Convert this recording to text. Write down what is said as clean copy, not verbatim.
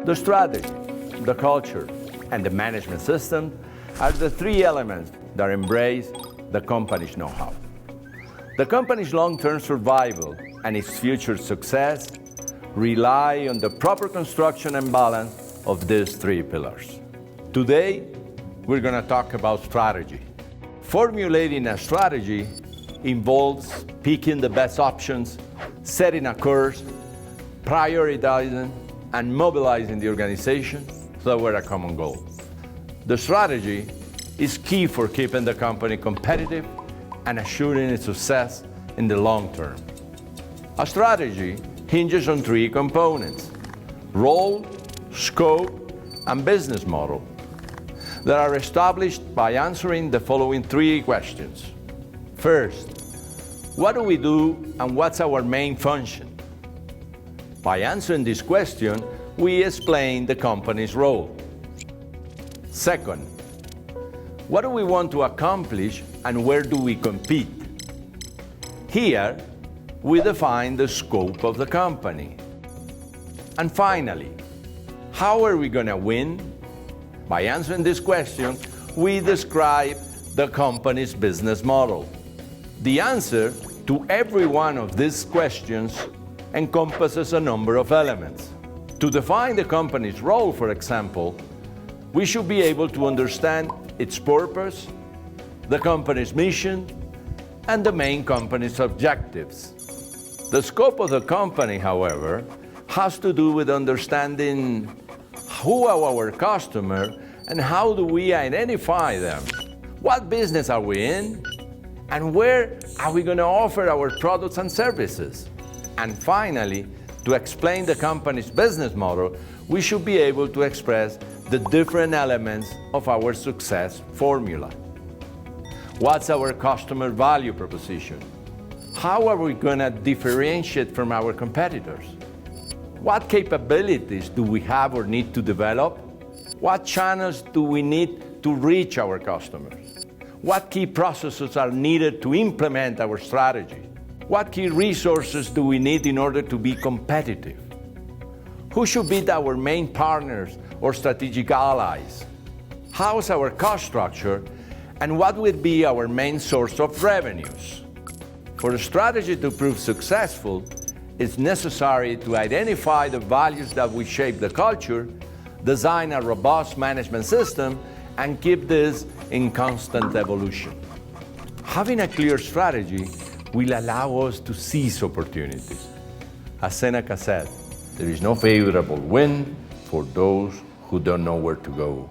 The strategy, the culture, and the management system are the three elements that embrace the company's know-how. The company's long-term survival and its future success rely on the proper construction and balance of these three pillars. Today, we're going to talk about strategy. Formulating a strategy involves picking the best options, setting a course, prioritizing, and mobilizing the organization toward a common goal. The strategy is key for keeping the company competitive and assuring its success in the long term. A strategy hinges on three components: role, scope, and business model that are established by answering the following three questions. First, what do we do and what's our main function? By answering this question, we explain the company's role. Second, what do we want to accomplish and where do we compete? Here, we define the scope of the company. And finally, how are we going to win? By answering this question, we describe the company's business model. The answer to every one of these questions encompasses a number of elements. To define the company's role, for example, we should be able to understand its purpose, the company's mission, and the main company's objectives. The scope of the company, however, has to do with understanding who are our customers and how do we identify them. What business are we in? And where are we going to offer our products and services? And finally, to explain the company's business model, we should be able to express the different elements of our success formula. What's our customer value proposition? How are we going to differentiate from our competitors? What capabilities do we have or need to develop? What channels do we need to reach our customers? What key processes are needed to implement our strategy? What key resources do we need in order to be competitive? Who should be our main partners or strategic allies? How's our cost structure? And what would be our main source of revenues? For a strategy to prove successful, it's necessary to identify the values that will shape the culture, design a robust management system, and keep this in constant evolution. Having a clear strategy will allow us to seize opportunities. As Seneca said, there is no favorable wind for those who don't know where to go.